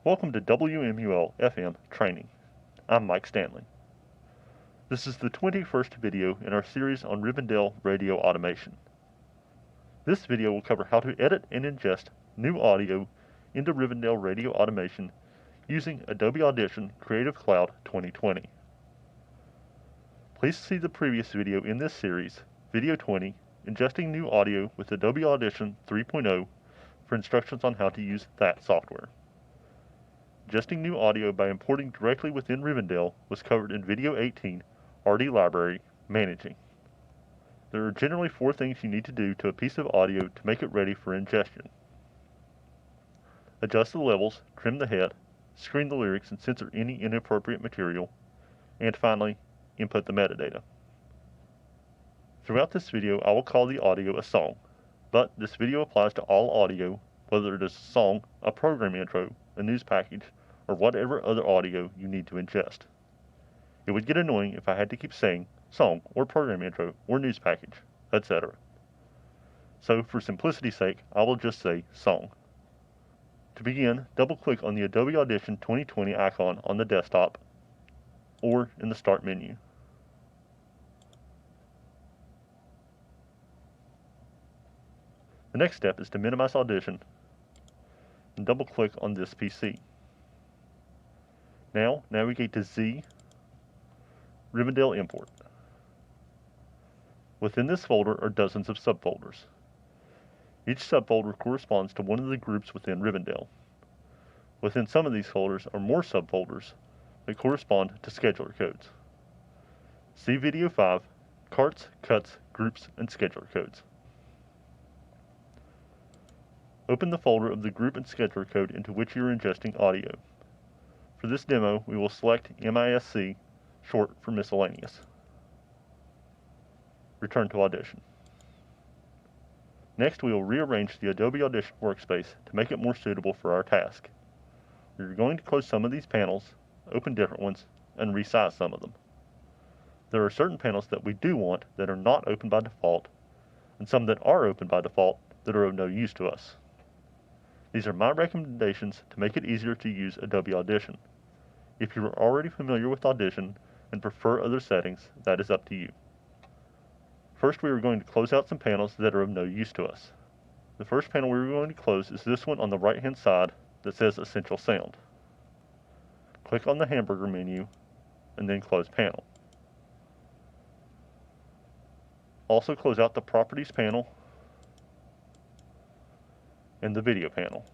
Welcome to WMUL-FM training. I'm Mike Stanley. This is the 21st video in our series on Rivendell Radio Automation. This video will cover how to edit and ingest new audio into Rivendell Radio Automation using Adobe Audition Creative Cloud 2020. Please see the previous video in this series, Video 20, Ingesting New Audio with Adobe Audition 3.0 for instructions on how to use that software. Ingesting new audio by importing directly within Rivendell was covered in Video 18, RD Library, Managing. There are generally 4 things you need to do to a piece of audio to make it ready for ingestion. Adjust the levels, trim the head, screen the lyrics and censor any inappropriate material, and finally, input the metadata. Throughout this video, I will call the audio a song, but this video applies to all audio, whether it is a song, a program intro, a news package, or whatever other audio you need to ingest. It would get annoying if I had to keep saying song, or program intro, or news package, etc. So for simplicity's sake, I will just say song. To begin, double-click on the Adobe Audition 2020 icon on the desktop or in the Start menu. The next step is to minimize Audition and double-click on this PC. Now, navigate to Z, Rivendell Import. Within this folder are dozens of subfolders. Each subfolder corresponds to one of the groups within Rivendell. Within some of these folders are more subfolders that correspond to scheduler codes. See Video 5, Carts, Cuts, Groups, and Scheduler Codes. Open the folder of the group and scheduler code into which you are ingesting audio. For this demo, we will select MISC, short for miscellaneous. Return to Audition. Next, we will rearrange the Adobe Audition workspace to make it more suitable for our task. We are going to close some of these panels, open different ones, and resize some of them. There are certain panels that we do want that are not open by default, and some that are open by default that are of no use to us. These are my recommendations to make it easier to use Adobe Audition. If you are already familiar with Audition and prefer other settings, that is up to you. First, we are going to close out some panels that are of no use to us. The first panel we are going to close is this one on the right-hand side that says Essential Sound. Click on the hamburger menu and then close panel. Also close out the Properties panel and the Video panel.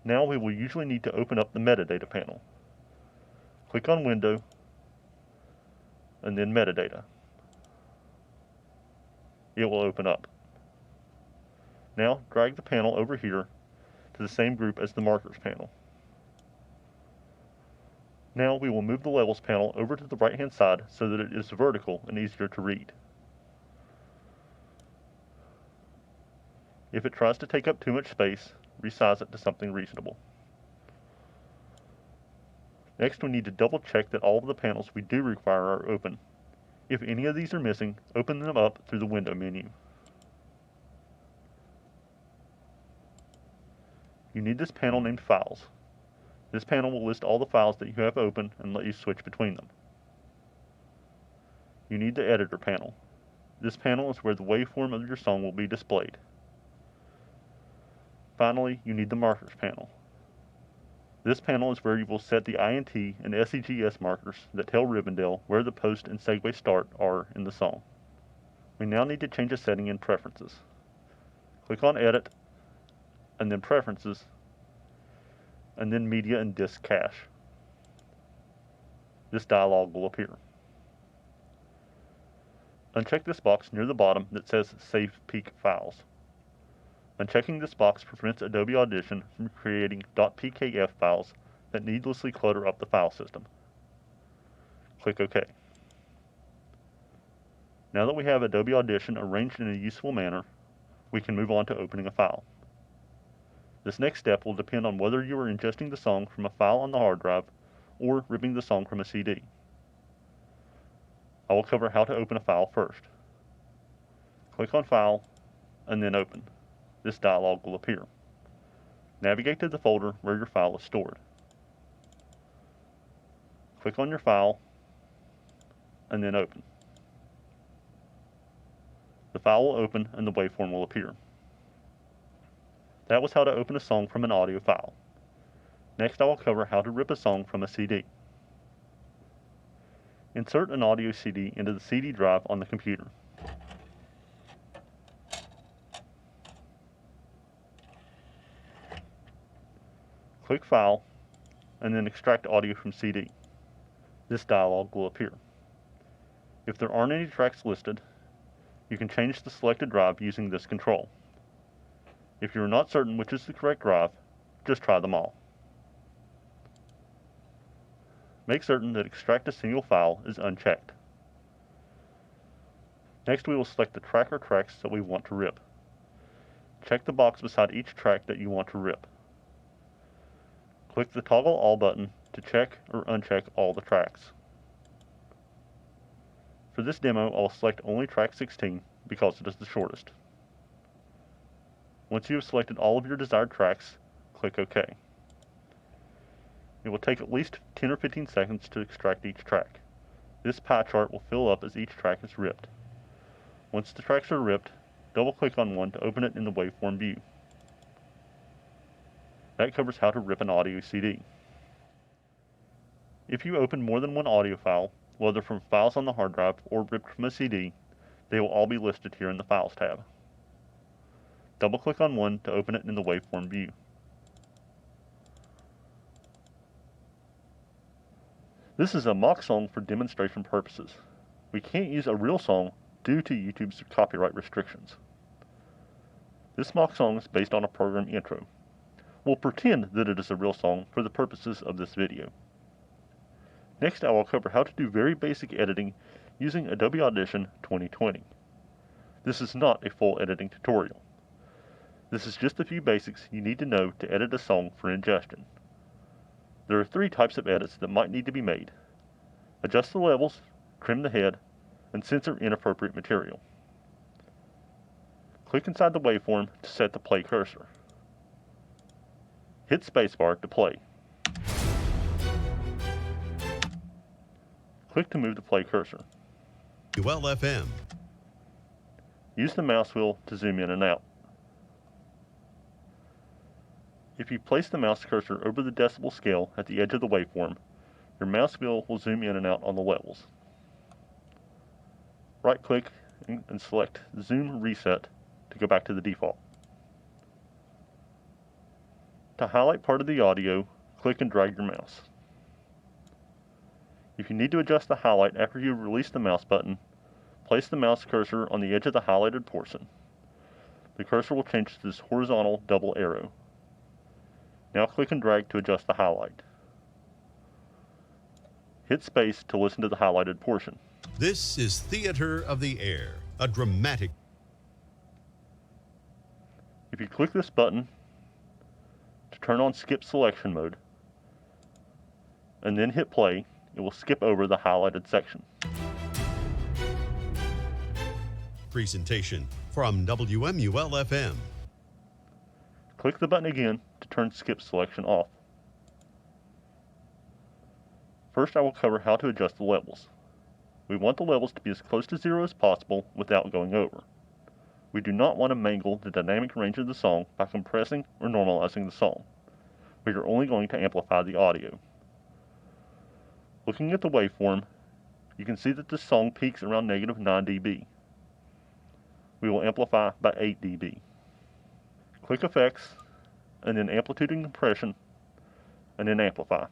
Now we will usually need to open up the Metadata panel. Click on Window and then Metadata. It will open up. Now drag the panel over here to the same group as the Markers panel. Now we will move the Levels panel over to the right-hand side so that it is vertical and easier to read. If it tries to take up too much space, resize it to something reasonable. Next, we need to double check that all of the panels we do require are open. If any of these are missing, open them up through the Window menu. You need this panel named Files. This panel will list all the files that you have open and let you switch between them. You need the Editor panel. This panel is where the waveform of your song will be displayed. Finally, you need the Markers panel. This panel is where you will set the INT and SEGS markers that tell Rivendell where the post and segue start are in the song. We now need to change a setting in Preferences. Click on Edit, and then Preferences, and then Media and Disk Cache. This dialog will appear. Uncheck this box near the bottom that says Save Peak Files. Unchecking this box prevents Adobe Audition from creating .pkf files that needlessly clutter up the file system. Click OK. Now that we have Adobe Audition arranged in a useful manner, we can move on to opening a file. This next step will depend on whether you are ingesting the song from a file on the hard drive or ripping the song from a CD. I will cover how to open a file first. Click on File and then Open. this dialog will appear. Navigate to the folder where your file is stored. Click on your file and then open. The file will open and the waveform will appear. That was how to open a song from an audio file. Next, I will cover how to rip a song from a CD. Insert an audio CD into the CD drive on the computer. Click File, and then Extract Audio from CD. This dialog will appear. If there aren't any tracks listed, you can change the selected drive using this control. If you are not certain which is the correct drive, just try them all. Make certain that Extract a Single File is unchecked. Next, we will select the track or tracks that we want to rip. Check the box beside each track that you want to rip. Click the Toggle All button to check or uncheck all the tracks. For this demo, I will select only track 16 because it is the shortest. Once you have selected all of your desired tracks, click OK. It will take at least 10 or 15 seconds to extract each track. This pie chart will fill up as each track is ripped. Once the tracks are ripped, double-click on one to open it in the waveform view. That covers how to rip an audio CD. If you open more than one audio file, whether from files on the hard drive or ripped from a CD, they will all be listed here in the Files tab. Double-click on one to open it in the waveform view. This is a mock song for demonstration purposes. We can't use a real song due to YouTube's copyright restrictions. This mock song is based on a program intro. We'll pretend that it is a real song for the purposes of this video. Next, I will cover how to do very basic editing using Adobe Audition 2020. This is not a full editing tutorial. This is just a few basics you need to know to edit a song for ingestion. There are 3 types of edits that might need to be made: adjust the levels, trim the head, and censor inappropriate material. Click inside the waveform to set the play cursor. Hit spacebar to play. Click to move the play cursor. WMUL-FM. Use the mouse wheel to zoom in and out. If you place the mouse cursor over the decibel scale at the edge of the waveform, your mouse wheel will zoom in and out on the levels. Right-click and select Zoom Reset to go back to the default. To highlight part of the audio, click and drag your mouse. If you need to adjust the highlight after you release the mouse button, place the mouse cursor on the edge of the highlighted portion. The cursor will change to this horizontal double arrow. Now click and drag to adjust the highlight. Hit space to listen to the highlighted portion. This is Theater of the Air, a dramatic. If you click this button to turn on skip selection mode, and then hit play, it will skip over the highlighted section. Presentation from WMUL-FM. Click the button again to turn skip selection off. First, I will cover how to adjust the levels. We want the levels to be as close to 0 as possible without going over. We do not want to mangle the dynamic range of the song by compressing or normalizing the song. We are only going to amplify the audio. Looking at the waveform, you can see that this song peaks around -9 dB. We will amplify by 8 dB. Click Effects, and then Amplitude and Compression, and then Amplify.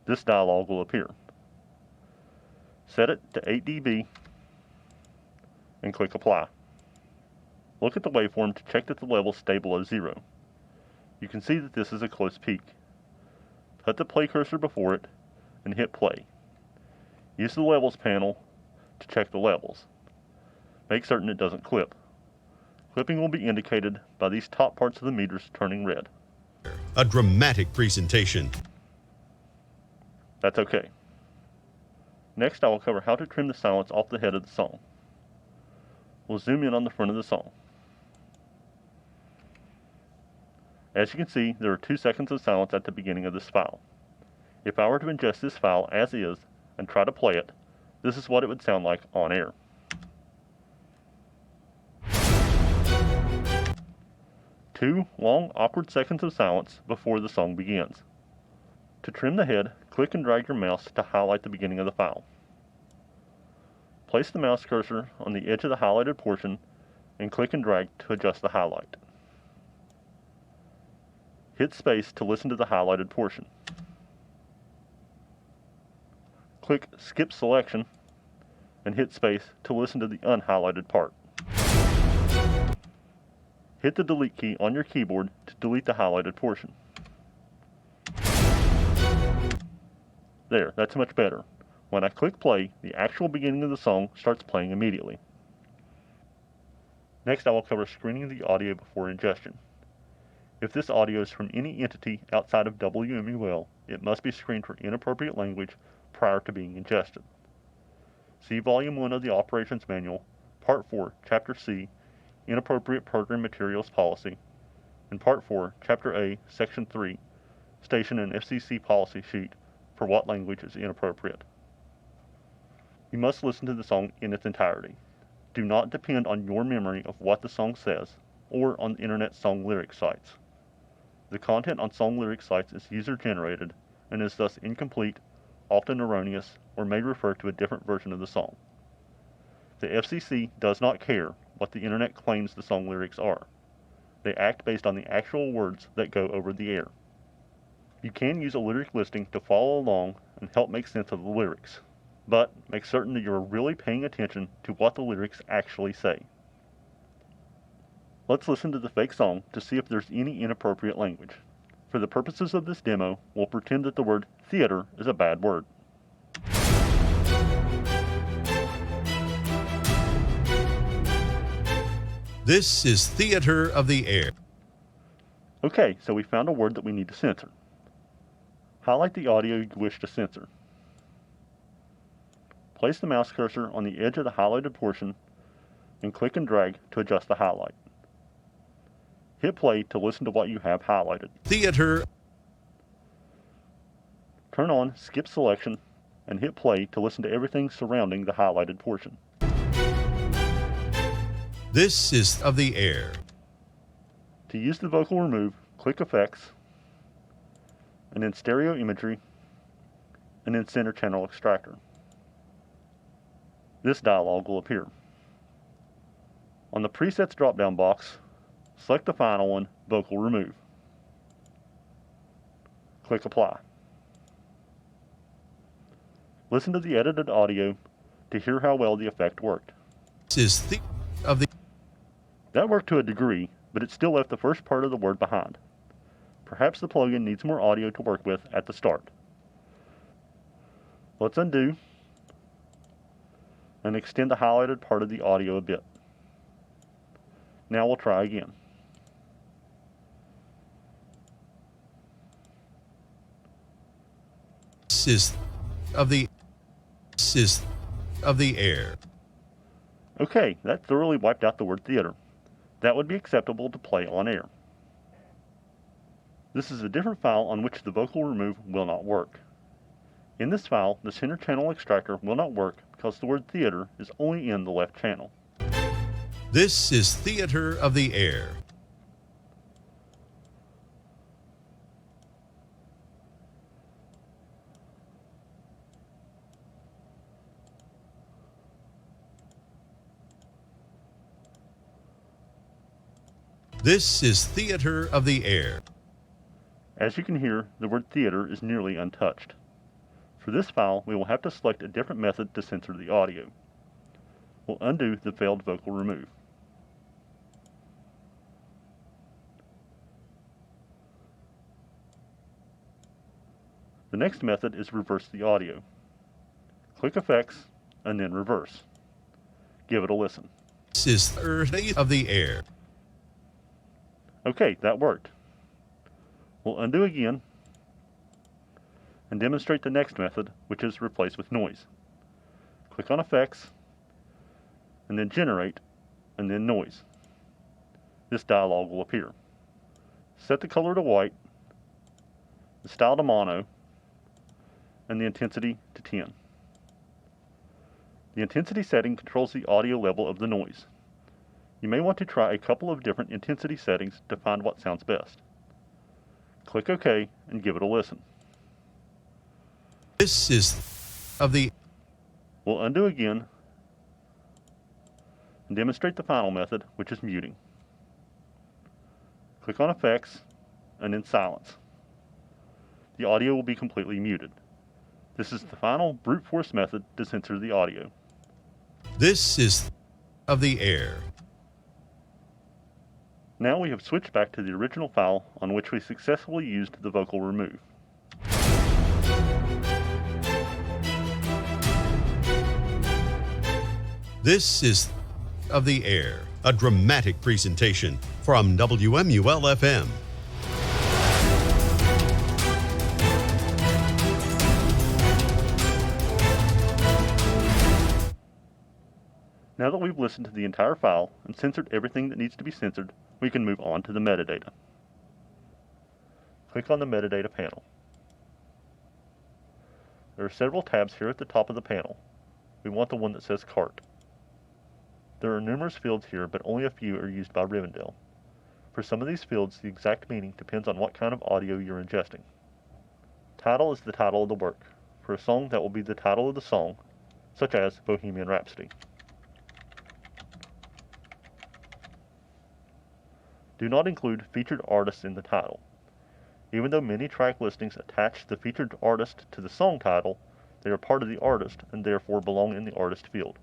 This dialog will appear. Set it to 8 dB, and click Apply. Look at the waveform to check that the levels stay below 0. You can see that this is a close peak. Put the play cursor before it, and hit play. Use the Levels panel to check the levels. Make certain it doesn't clip. Clipping will be indicated by these top parts of the meters turning red. A dramatic presentation. That's okay. Next, I will cover how to trim the silence off the head of the song. We'll zoom in on the front of the song. As you can see, there are 2 seconds of silence at the beginning of this file. If I were to ingest this file as is and try to play it, this is what it would sound like on air. Two long, awkward seconds of silence before the song begins. To trim the head, click and drag your mouse to highlight the beginning of the file. Place the mouse cursor on the edge of the highlighted portion and click and drag to adjust the highlight. Hit space to listen to the highlighted portion. Click Skip Selection and hit space to listen to the unhighlighted part. Hit the delete key on your keyboard to delete the highlighted portion. There, that's much better. When I click play, the actual beginning of the song starts playing immediately. Next, I will cover screening the audio before ingestion. If this audio is from any entity outside of WMUL, it must be screened for inappropriate language prior to being ingested. See Volume 1 of the Operations Manual, Part 4, Chapter C, Inappropriate Program Materials Policy, and Part 4, Chapter A, Section 3, Station and FCC Policy Sheet for what language is inappropriate. You must listen to the song in its entirety. Do not depend on your memory of what the song says or on internet song lyric sites. The content on song lyric sites is user-generated and is thus incomplete, often erroneous, or may refer to a different version of the song. The FCC does not care what the internet claims the song lyrics are. They act based on the actual words that go over the air. You can use a lyric listing to follow along and help make sense of the lyrics, but make certain that you are really paying attention to what the lyrics actually say. Let's listen to the fake song to see if there's any inappropriate language. For the purposes of this demo, we'll pretend that the word theater is a bad word. This is Theater of the Air. Okay, so we found a word that we need to censor. Highlight the audio you wish to censor. Place the mouse cursor on the edge of the highlighted portion and click and drag to adjust the highlight. Hit play to listen to what you have highlighted. Theater. Turn on Skip Selection and hit play to listen to everything surrounding the highlighted portion. This is of the air. To use the vocal remove, click Effects, and then Stereo Imagery, and then Center Channel Extractor. This dialog will appear. On the Presets drop-down box, select the final one, Vocal Remove. Click Apply. Listen to the edited audio to hear how well the effect worked. This is of the. That worked to a degree, but it still left the first part of the word behind. Perhaps the plugin needs more audio to work with at the start. Let's undo and extend the highlighted part of the audio a bit. Now we'll try again. This is of the. This is of the air. Okay, that thoroughly wiped out the word theater. That would be acceptable to play on air. This is a different file on which the vocal remove will not work. In this file, the center channel extractor will not work because the word theater is only in the left channel. This is Theater of the Air. This is Theater of the Air. As you can hear, the word theater is nearly untouched. For this file, we will have to select a different method to censor the audio. We'll undo the failed vocal remove. The next method is reverse the audio. Click Effects, and then Reverse. Give it a listen. This is Theater of the Air. Okay, that worked. We'll undo again and demonstrate the next method, which is replace with noise. Click on Effects and then Generate and then noise. This dialog will appear. Set the color to white, the style to mono, and the intensity to 10. The intensity setting controls the audio level of the noise. You may want to try a couple of different intensity settings to find what sounds best. Click OK and give it a listen. This is of the. We'll undo again and demonstrate the final method, which is muting. Click on Effects and then Silence. The audio will be completely muted. This is the final brute force method to censor the audio. This is of the air. Now we have switched back to the original file on which we successfully used the vocal remove. This is of the air, a dramatic presentation from WMUL-FM. Now that we've listened to the entire file and censored everything that needs to be censored, we can move on to the metadata. Click on the metadata panel. There are several tabs here at the top of the panel. We want the one that says cart. There are numerous fields here, but only a few are used by Rivendell. For some of these fields, the exact meaning depends on what kind of audio you're ingesting. Title is the title of the work. For a song, that will be the title of the song, such as Bohemian Rhapsody. Do not include featured artists in the title. Even though many track listings attach the featured artist to the song title, they are part of the artist and therefore belong in the artist field.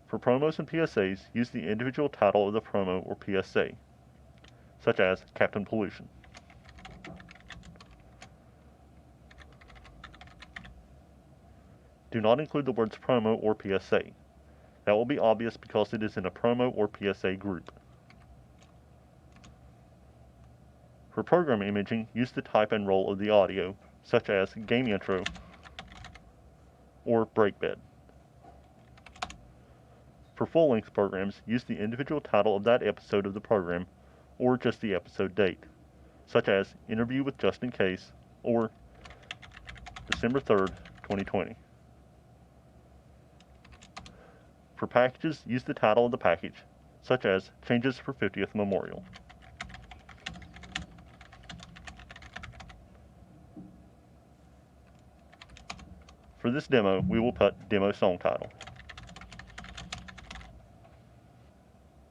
For promos and PSAs, use the individual title of the promo or PSA, such as Captain Pollution. Do not include the words promo or PSA. That will be obvious because it is in a promo or PSA group. For program imaging, use the type and role of the audio, such as game intro or breakbed. For full-length programs, use the individual title of that episode of the program or just the episode date, such as Interview with Just In Case or December 3rd, 2020. For packages, use the title of the package, such as Changes for 50th Memorial. For this demo, we will put Demo Song Title.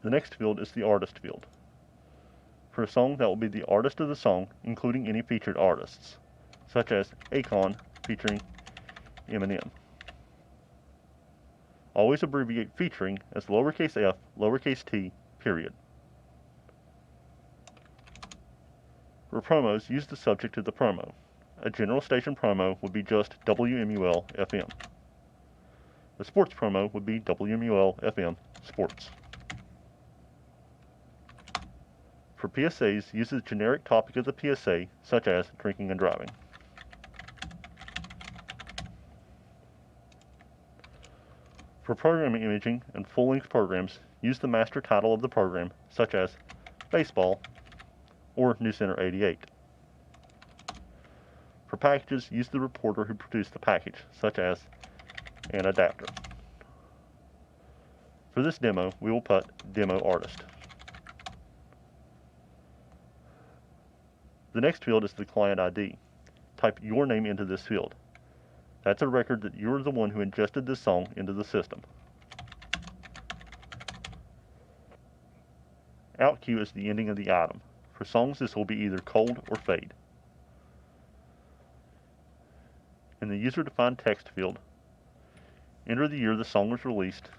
The next field is the Artist field. For a song, that will be the artist of the song, including any featured artists, such as Akon featuring Eminem. Always abbreviate featuring as lowercase f, lowercase t, period. For promos, use the subject of the promo. A general station promo would be just WMUL-FM. A sports promo would be WMUL-FM Sports. For PSAs, use the generic topic of the PSA, such as drinking and driving. For program imaging and full-length programs, use the master title of the program, such as Baseball or New Center 88. For packages, use the reporter who produced the package, such as an adapter. For this demo, we will put Demo Artist. The next field is the client ID. Type your name into this field. That's a record that you are the one who ingested this song into the system. Out cue is the ending of the item. For songs, this will be either cold or fade. In the user-defined text field, enter the year the song was released,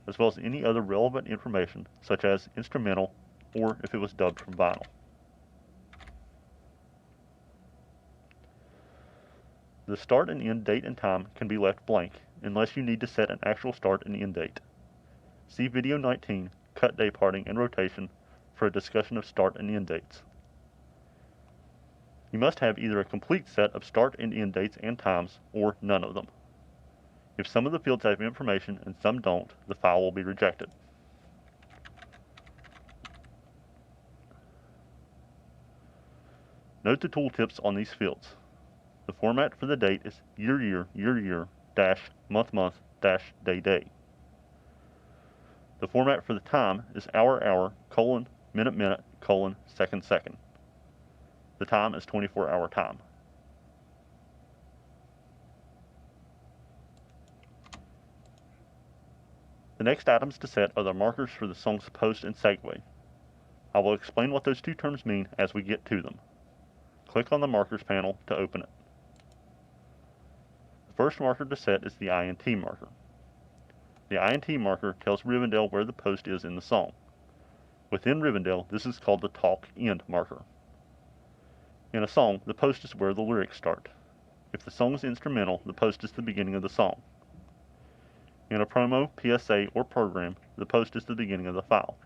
as well as any other relevant information, such as instrumental or if it was dubbed from vinyl. The start and end date and time can be left blank unless you need to set an actual start and end date. See video 19, Cut Day Parting and Rotation, for a discussion of start and end dates. You must have either a complete set of start and end dates and times or none of them. If some of the fields have information and some don't, the file will be rejected. Note the tooltips on these fields. The format for the date is year, -month, The format for the time is hour, minute, second. The time is 24-hour time. The next items to set are the markers for the song's post and segue. I will explain what those two terms mean as we get to them. Click on the Markers panel to open it. The first marker to set is the INT marker. The INT marker tells Rivendell where the post is in the song. Within Rivendell, this is called the talk end marker. In a song, the post is where the lyrics start. If the song is instrumental, the post is the beginning of the song. In a promo, PSA, or program, the post is the beginning of the file.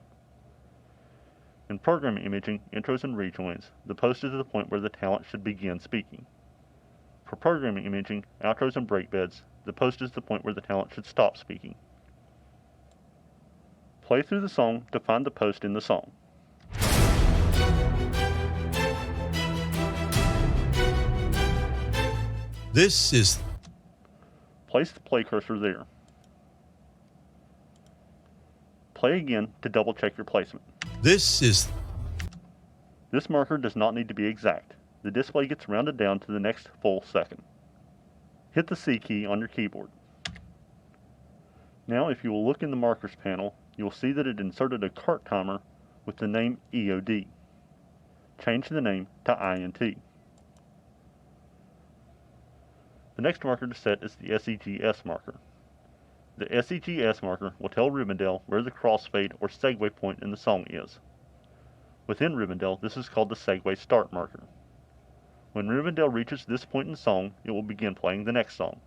In program imaging, intros and rejoins, the post is the point where the talent should begin speaking. For program imaging, outros and breakbeds, the post is the point where the talent should stop speaking. Play through the song to find the post in the song. This is. Place the play cursor there. Play again to double check your placement. This is. This marker does not need to be exact. The display gets rounded down to the next full second. Hit the C key on your keyboard. Now if you will look in the markers panel, you will see that it inserted a cart timer with the name EOD. Change the name to INT. The next marker to set is the SEGS marker. The SEGS marker will tell Rivendell where the crossfade or segue point in the song is. Within Rivendell, this is called the segue start marker. When Rivendell reaches this point in the song, it will begin playing the next song.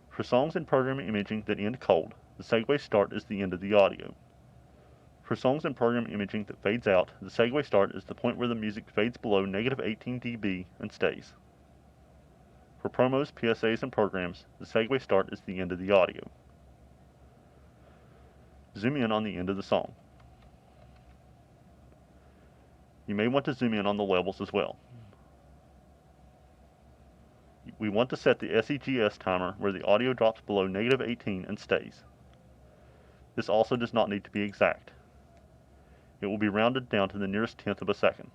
For songs in program imaging that end cold, the segue start is the end of the audio. For songs in program imaging that fades out, the segue start is the point where the music fades below -18 dB and stays. For promos, PSAs, and programs, the segue start is the end of the audio. Zoom in on the end of the song. You may want to zoom in on the levels as well. We want to set the SEGS timer where the audio drops below -18 and stays. This also does not need to be exact. It will be rounded down to the nearest tenth of a second.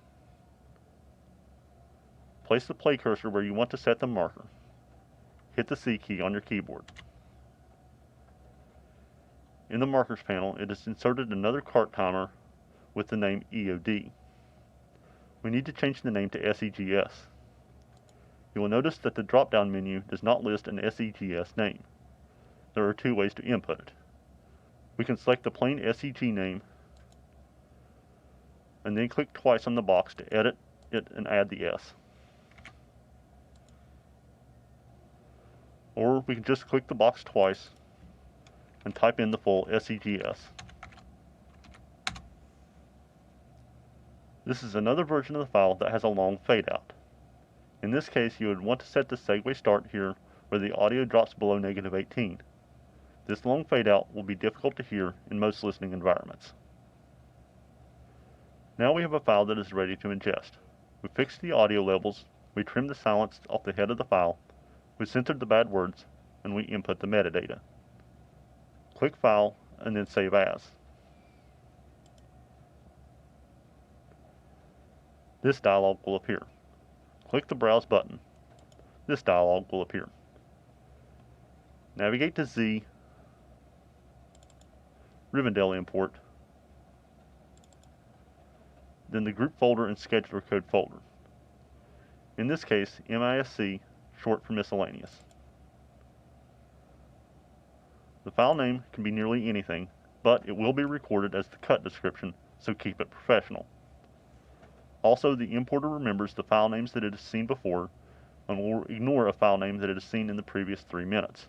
Place the play cursor where you want to set the marker. Hit the C key on your keyboard. In the markers panel, it has inserted another cart timer with the name EOD. We need to change the name to SEGS. You will notice that the drop-down menu does not list an SEGS name. There are two ways to input it. We can select the plain SEG name and then click twice on the box to edit it and add the S. Or we can just click the box twice and type in the full SEGS. This is another version of the file that has a long fade out. In this case, you would want to set the segue start here where the audio drops below -18. This long fade out will be difficult to hear in most listening environments. Now we have a file that is ready to ingest. We fixed the audio levels, we trimmed the silence off the head of the file, we censored the bad words, and we input the metadata. Click File and then Save As. This dialog will appear. Click the Browse button. This dialog will appear. Navigate to Z, Rivendell import, then the group folder and scheduler code folder. In this case, MISC, short for miscellaneous. The file name can be nearly anything, but it will be recorded as the cut description, so keep it professional. Also, the importer remembers the file names that it has seen before and will ignore a file name that it has seen in the previous 3 minutes.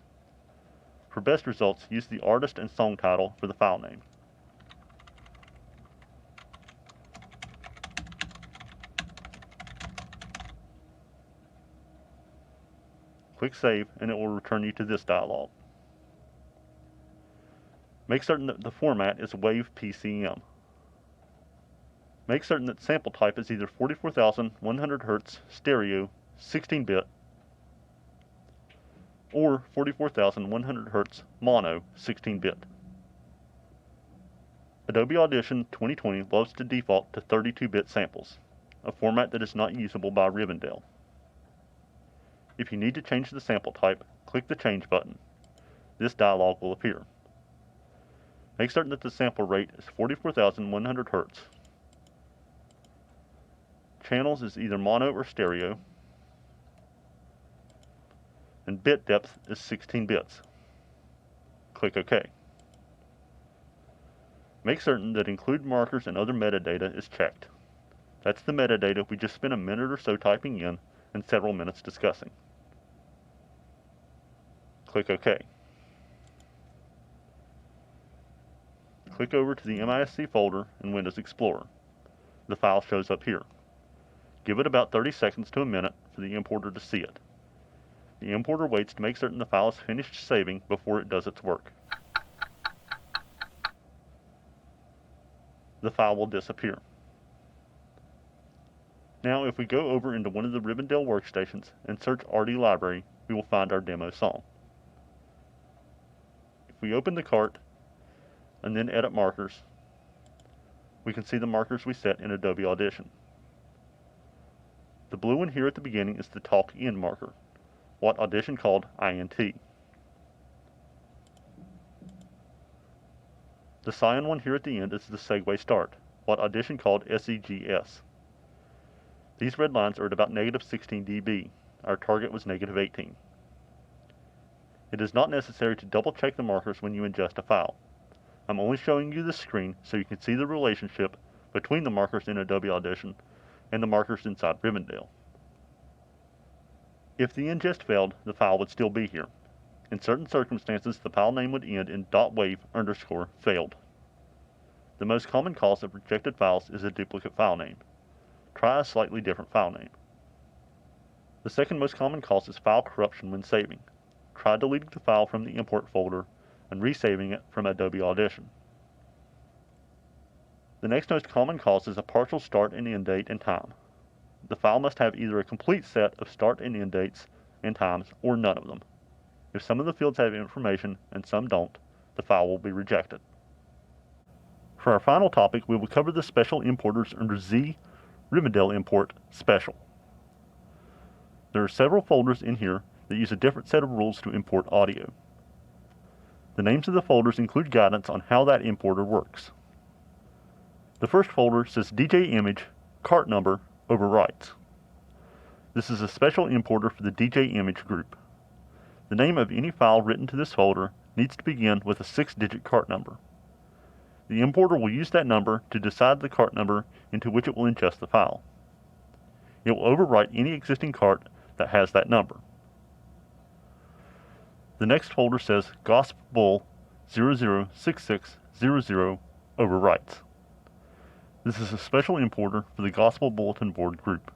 For best results, use the artist and song title for the file name. Click Save and it will return you to this dialog. Make certain that the format is WAV PCM. Make certain that sample type is either 44,100 Hz stereo 16-bit or 44,100 Hz mono 16-bit. Adobe Audition 2020 loves to default to 32-bit samples, a format that is not usable by Rivendell. If you need to change the sample type, click the Change button. This dialog will appear. Make certain that the sample rate is 44,100 Hz. Channels is either mono or stereo, and bit depth is 16 bits. Click OK. Make certain that Include Markers and Other Metadata is checked. That's the metadata we just spent a minute or so typing in and several minutes discussing. Click OK. Click over to the MISC folder in Windows Explorer. The file shows up here. Give it about 30 seconds to a minute for the importer to see it. The importer waits to make certain the file is finished saving before it does its work. The file will disappear. Now if we go over into one of the Rivendell workstations and search RD Library, we will find our demo song. If we open the cart and then edit markers, we can see the markers we set in Adobe Audition. The blue one here at the beginning is the Talk End marker, what Audition called INT. The cyan one here at the end is the Segue Start, what Audition called SEGS. These red lines are at about -16 dB. Our target was -18. It is not necessary to double check the markers when you ingest a file. I'm only showing you this screen so you can see the relationship between the markers in Adobe Audition and the markers inside Rivendell. If the ingest failed, the file would still be here. In certain circumstances, the file name would end in .wave_failed. The most common cause of rejected files is a duplicate file name. Try a slightly different file name. The second most common cause is file corruption when saving. Try deleting the file from the import folder and resaving it from Adobe Audition. The next most common cause is a partial start and end date and time. The file must have either a complete set of start and end dates and times or none of them. If some of the fields have information and some don't, the file will be rejected. For our final topic, we will cover the special importers under Z Rivendell Import Special. There are several folders in here that use a different set of rules to import audio. The names of the folders include guidance on how that importer works. The first folder says DJ Image Cart Number Overwrites. This is a special importer for the DJ Image group. The name of any file written to this folder needs to begin with a 6-digit cart number. The importer will use that number to decide the cart number into which it will ingest the file. It will overwrite any existing cart that has that number. The next folder says Gospel 006600 Overwrites. This is a special importer for the Gospel Bulletin Board group.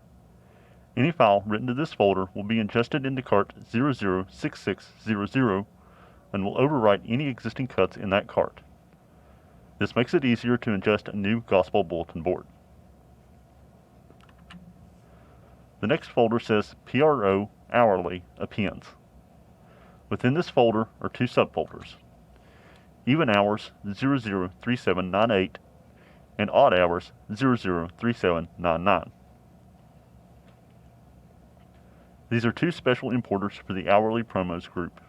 Any file written to this folder will be ingested into cart 006600 and will overwrite any existing cuts in that cart. This makes it easier to ingest a new Gospel Bulletin Board. The next folder says PRO Hourly Appends. Within this folder are two subfolders, Even Hours 003798 and Odd Hours 003799. These are two special importers for the Hourly Promos group.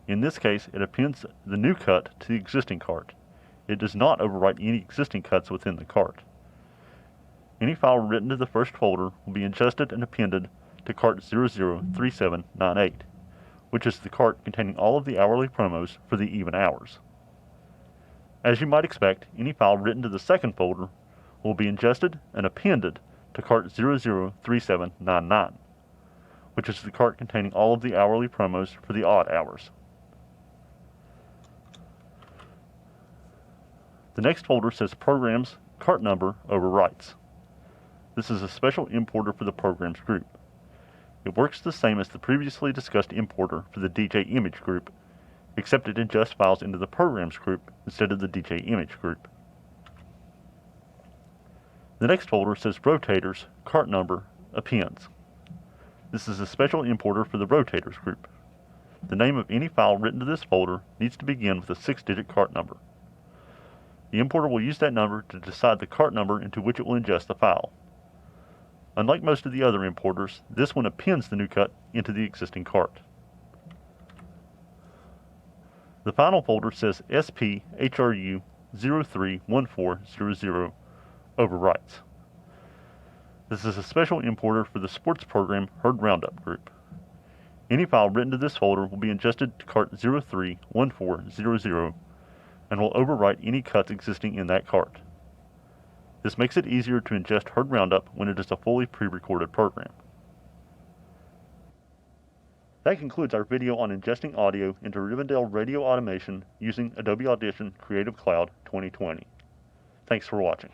In this case, it appends the new cut to the existing cart. It does not overwrite any existing cuts within the cart. Any file written to the first folder will be ingested and appended to cart 003798, which is the cart containing all of the hourly promos for the even hours. As you might expect, any file written to the second folder will be ingested and appended to cart 003799, which is the cart containing all of the hourly promos for the odd hours. The next folder says Programs Cart Number Overwrites. This is a special importer for the Programs group. It works the same as the previously discussed importer for the DJ image group, except it ingests files into the programs group instead of the DJ image group. The next folder says rotators, cart number, appends. This is a special importer for the rotators group. The name of any file written to this folder needs to begin with a 6-digit cart number. The importer will use that number to decide the cart number into which it will ingest the file. Unlike most of the other importers, this one appends the new cut into the existing cart. The final folder says SPHRU031400 overwrites. This is a special importer for the sports program Herd Roundup group. Any file written to this folder will be ingested to cart 031400 and will overwrite any cuts existing in that cart. This makes it easier to ingest Herd Roundup when it is a fully pre-recorded program. That concludes our video on ingesting audio into Rivendell Radio Automation using Adobe Audition Creative Cloud 2020. Thanks for watching.